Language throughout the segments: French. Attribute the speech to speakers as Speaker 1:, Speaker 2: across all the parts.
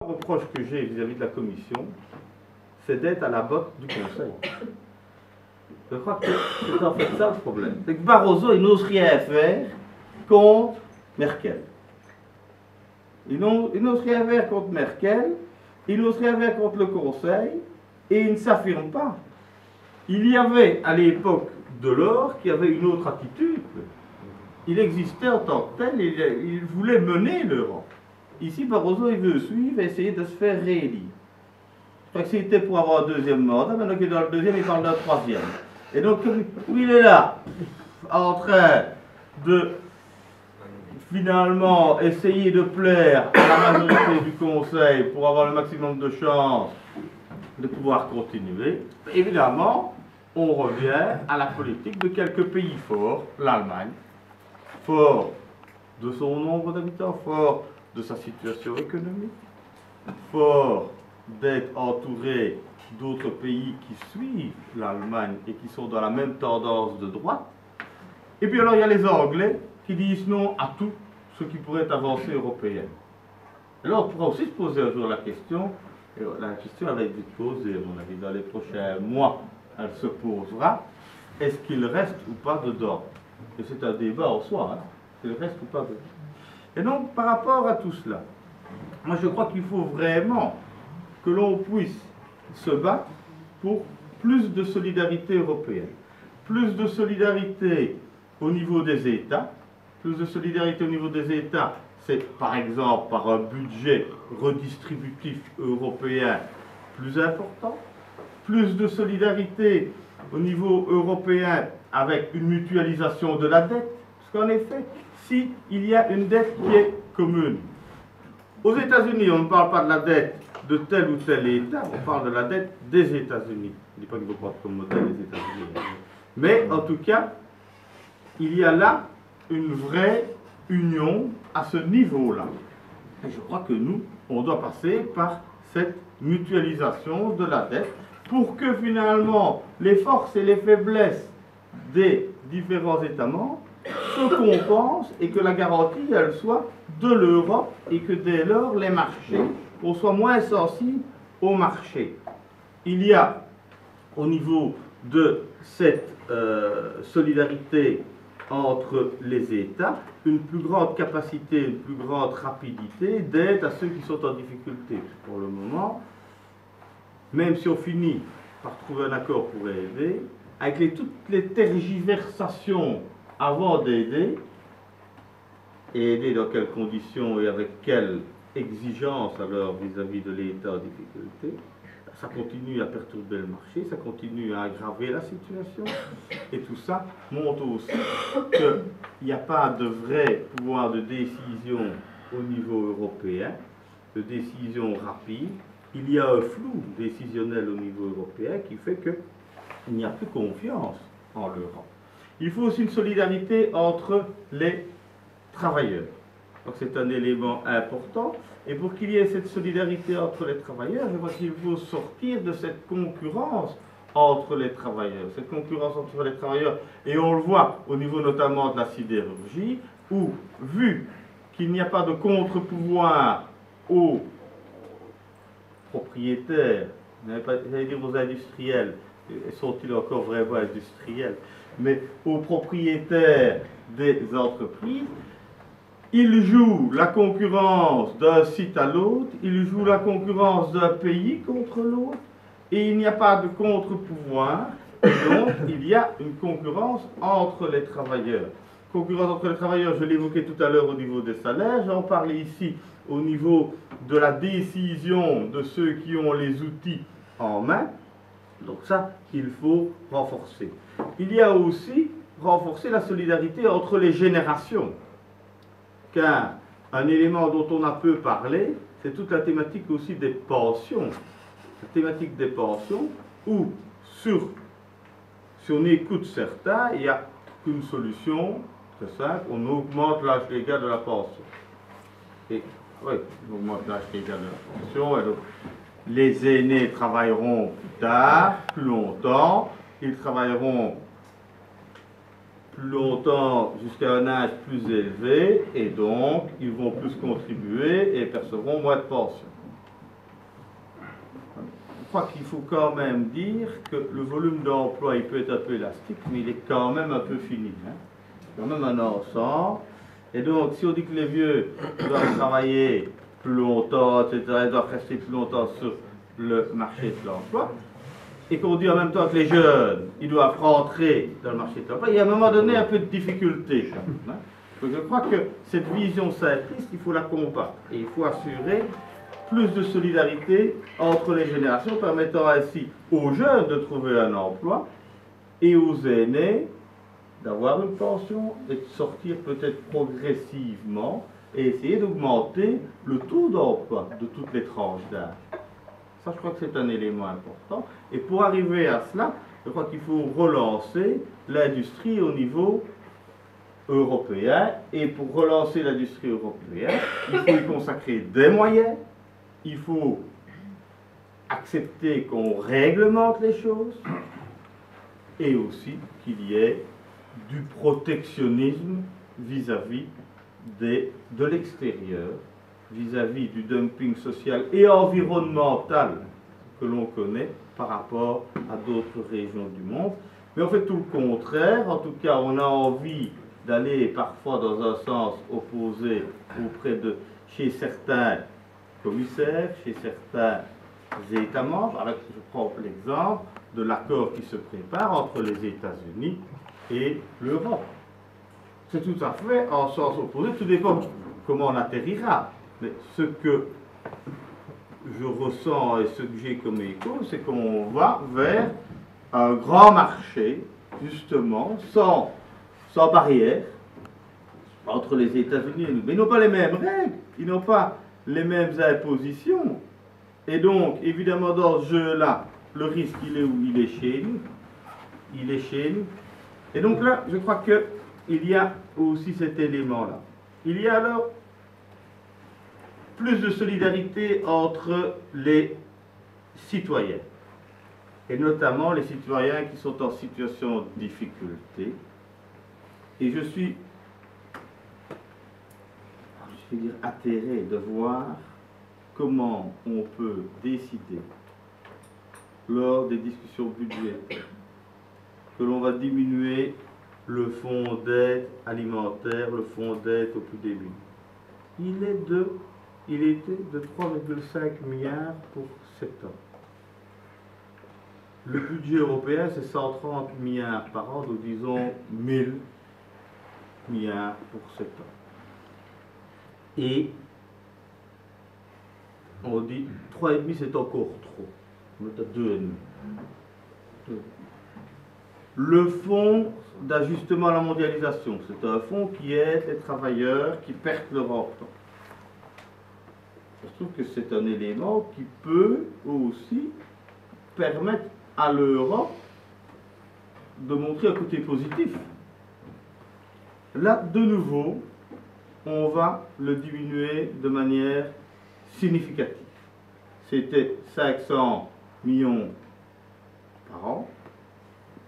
Speaker 1: Le reproche que j'ai vis-à-vis de la Commission, c'est d'être à la botte du Conseil. Je crois que c'est en fait ça le problème. C'est que Barroso, il n'ose rien faire contre Merkel. Il n'ose rien faire contre Merkel, il n'ose rien faire contre le Conseil, et il ne s'affirme pas. Il y avait à l'époque Delors qui avait une autre attitude. Il existait en tant que tel, il voulait mener l'Europe. Ici, Barroso, il veut suivre et essayer de se faire réélire. Je crois que c'était pour avoir un deuxième mandat, maintenant qu'il est dans le deuxième, il parle d'un troisième. Et donc, il est là, en train de finalement essayer de plaire à la majorité du Conseil pour avoir le maximum de chances de pouvoir continuer. Évidemment, on revient à la politique de quelques pays forts, l'Allemagne, fort de son nombre d'habitants, fort de sa situation économique, fort d'être entouré d'autres pays qui suivent l'Allemagne et qui sont dans la même tendance de droite. Et puis alors il y a les Anglais qui disent non à tout ce qui pourrait être avancée européenne. Alors on pourra aussi se poser un jour la question, et la question va être vite posée, à mon avis, dans les prochains mois, elle se posera, est-ce qu'il reste ou pas dedans? Et c'est un débat en soi, hein, qu'il reste ou pas dedans. Et donc par rapport à tout cela, moi je crois qu'il faut vraiment que l'on puisse se battre pour plus de solidarité européenne, plus de solidarité au niveau des États. Plus de solidarité au niveau des États, c'est par exemple par un budget redistributif européen plus important. Plus de solidarité au niveau européen avec une mutualisation de la dette. Parce qu'en effet, s'il y a une dette qui est commune, aux États-Unis, on ne parle pas de la dette de tel ou tel État, on parle de la dette des États-Unis. Je ne dis pas qu'il ne faut prendre comme modèle les États-Unis. Mais en tout cas, il y a là une vraie union à ce niveau-là. Et je crois que nous, on doit passer par cette mutualisation de la dette pour que finalement les forces et les faiblesses des différents États membres se compensent et que la garantie, elle soit de l'Europe et que dès lors, les marchés, on soit moins sensible au marché. Il y a, au niveau de cette solidarité entre les États, une plus grande capacité, une plus grande rapidité d'aide à ceux qui sont en difficulté. Pour le moment, même si on finit par trouver un accord pour aider, avec toutes les tergiversations avant d'aider, et aider dans quelles conditions et avec quelles exigences alors vis-à-vis de l'État en difficulté, ça continue à perturber le marché, ça continue à aggraver la situation, et tout ça montre aussi qu'il n'y a pas de vrai pouvoir de décision au niveau européen, de décision rapide. Il y a un flou décisionnel au niveau européen qui fait qu'il n'y a plus confiance en l'Europe. Il faut aussi une solidarité entre les travailleurs. Donc c'est un élément important. Et pour qu'il y ait cette solidarité entre les travailleurs, je crois qu'il faut sortir de cette concurrence entre les travailleurs. Cette concurrence entre les travailleurs, et on le voit au niveau notamment de la sidérurgie, où, vu qu'il n'y a pas de contre-pouvoir aux propriétaires, j'allais dire aux industriels, sont-ils encore vraiment industriels, mais aux propriétaires des entreprises, ils jouent la concurrence d'un site à l'autre, ils jouent la concurrence d'un pays contre l'autre, et il n'y a pas de contre-pouvoir, et donc il y a une concurrence entre les travailleurs. Concurrence entre les travailleurs, je l'évoquais tout à l'heure au niveau des salaires, j'en parlais ici au niveau de la décision de ceux qui ont les outils en main, donc ça, il faut renforcer. Il y a aussi renforcer la solidarité entre les générations. Car un élément dont on a peu parlé, c'est toute la thématique aussi des pensions. La thématique des pensions, où si on écoute certains, il n'y a qu'une solution très simple, on augmente l'âge légal de la pension. Et oui, on augmente l'âge légal de la pension, et donc les aînés travailleront plus tard, plus longtemps, ils travailleront plus longtemps jusqu'à un âge plus élevé, et donc ils vont plus contribuer et percevront moins de pension. crois qu'il faut quand même dire que le volume d'emploi, il peut être un peu élastique, mais il est quand même un peu fini. Hein. Quand même un ensemble. Et donc, si on dit que les vieux doivent travailler plus longtemps, etc., ils doivent rester plus longtemps sur le marché de l'emploi, et qu'on dit en même temps que les jeunes, ils doivent rentrer dans le marché de l'emploi, il y a à un moment donné un peu de difficulté. Hein. Donc je crois que cette vision centriste, il faut la combattre. Et il faut assurer plus de solidarité entre les générations, permettant ainsi aux jeunes de trouver un emploi et aux aînés d'avoir une pension et de sortir peut-être progressivement et essayer d'augmenter le taux d'emploi de toutes les tranches d'âge. Ça, je crois que c'est un élément important. Et pour arriver à cela, je crois qu'il faut relancer l'industrie au niveau européen. Et pour relancer l'industrie européenne, il faut y consacrer des moyens. Il faut accepter qu'on réglemente les choses. Et aussi qu'il y ait du protectionnisme vis-à-vis de l'extérieur, vis-à-vis du dumping social et environnemental que l'on connaît par rapport à d'autres régions du monde. Mais on fait tout le contraire. En tout cas, on a envie d'aller parfois dans un sens opposé chez certains commissaires, chez certains États membres. Alors, je prends l'exemple de l'accord qui se prépare entre les États-Unis et l'Europe. C'est tout à fait en sens opposé. Tout dépend comment on atterrira. Mais ce que je ressens et ce que j'ai comme écho, c'est qu'on va vers un grand marché, justement, sans barrière, entre les États-Unis et nous. Mais ils n'ont pas les mêmes règles, ils n'ont pas les mêmes impositions. Et donc, évidemment, dans ce jeu-là, le risque, il est où? Il est chez nous. Il est chez nous. Et donc là, je crois qu'il y a aussi cet élément-là. Il y a alors plus de solidarité entre les citoyens, et notamment les citoyens qui sont en situation de difficulté. Et je suis, je vais dire, atterré de voir comment on peut décider, lors des discussions budgétaires, que l'on va diminuer le fonds d'aide alimentaire, le fonds d'aide aux plus démunis. Il était de 3,5 milliards pour 7 ans. Le budget européen, c'est 130 milliards par an, donc disons 1000 milliards pour 7 ans. Et on dit 3,5 c'est encore trop. On est à 2,5. Le fonds d'ajustement à la mondialisation, c'est un fonds qui aide les travailleurs qui perdent leur emploi. Je trouve que c'est un élément qui peut aussi permettre à l'Europe de montrer un côté positif. Là, de nouveau, on va le diminuer de manière significative. C'était 500 millions par an.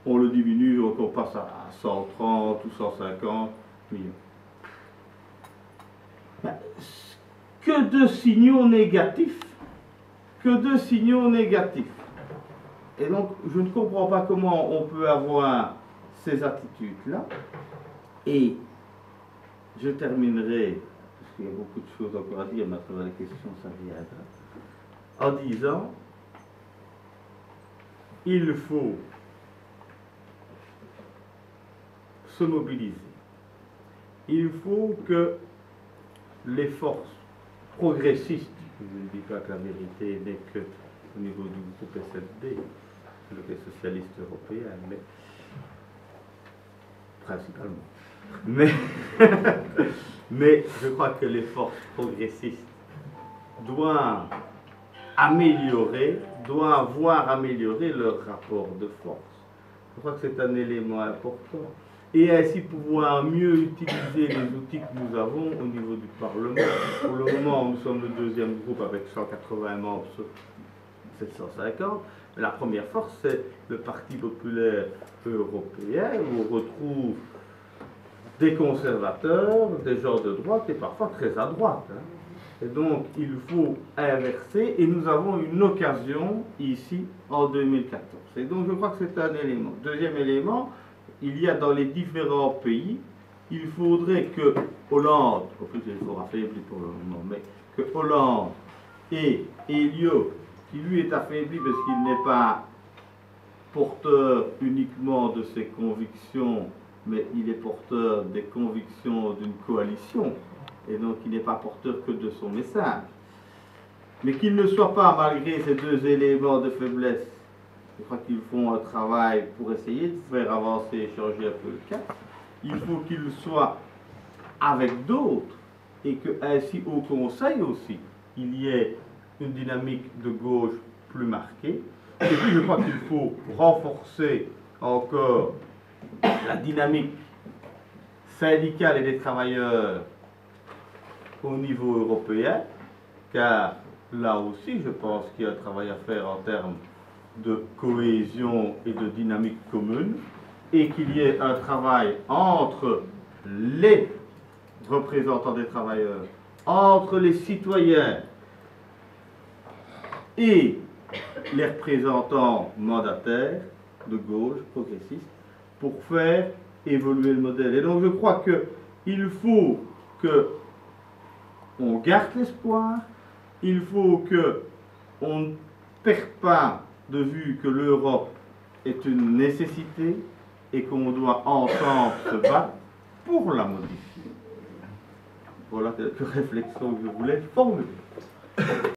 Speaker 1: On le diminue, donc on passe à 130 ou 150 millions. Que de signaux négatifs. Que de signaux négatifs. Et donc, je ne comprends pas comment on peut avoir ces attitudes-là. Et je terminerai, parce qu'il y a beaucoup de choses encore à dire, mais à travers les questions, ça viendra, en disant, il faut se mobiliser. Il faut que les forces progressistes, je ne dis pas que la vérité n'est qu'au niveau du groupe SFD, le socialiste européen, mais principalement. Mais je crois que les forces progressistes doivent voir améliorer leur rapport de force. Je crois que c'est un élément important. Et ainsi pouvoir mieux utiliser les outils que nous avons au niveau du Parlement. Pour le moment, nous sommes le deuxième groupe avec 180 membres sur 750. Mais la première force, c'est le Parti populaire européen, où on retrouve des conservateurs, des gens de droite et parfois très à droite. Hein. Et donc, il faut inverser, et nous avons une occasion ici en 2014. Et donc, je crois que c'est un élément. Deuxième élément, il y a dans les différents pays, il faudrait que Hollande, en plus il faut affaiblir pour le moment, mais que Hollande et Elio, qui lui est affaibli parce qu'il n'est pas porteur uniquement de ses convictions, mais il est porteur des convictions d'une coalition, et donc il n'est pas porteur que de son message. Mais qu'il ne soit pas, malgré ces deux éléments de faiblesse, je crois qu'ils font un travail pour essayer de faire avancer et changer un peu le cap. Il faut qu'il soit avec d'autres, et que ainsi au Conseil aussi, il y ait une dynamique de gauche plus marquée. Et puis je crois qu'il faut renforcer encore la dynamique syndicale et des travailleurs au niveau européen, car là aussi je pense qu'il y a un travail à faire en termes de cohésion et de dynamique commune, et qu'il y ait un travail entre les représentants des travailleurs, entre les citoyens et les représentants mandataires de gauche, progressistes, pour faire évoluer le modèle. Et donc je crois qu'il faut qu'on garde l'espoir, il faut qu'on ne perde pas de vue que l'Europe est une nécessité et qu'on doit ensemble se battre pour la modifier. Voilà quelques réflexions que je voulais formuler.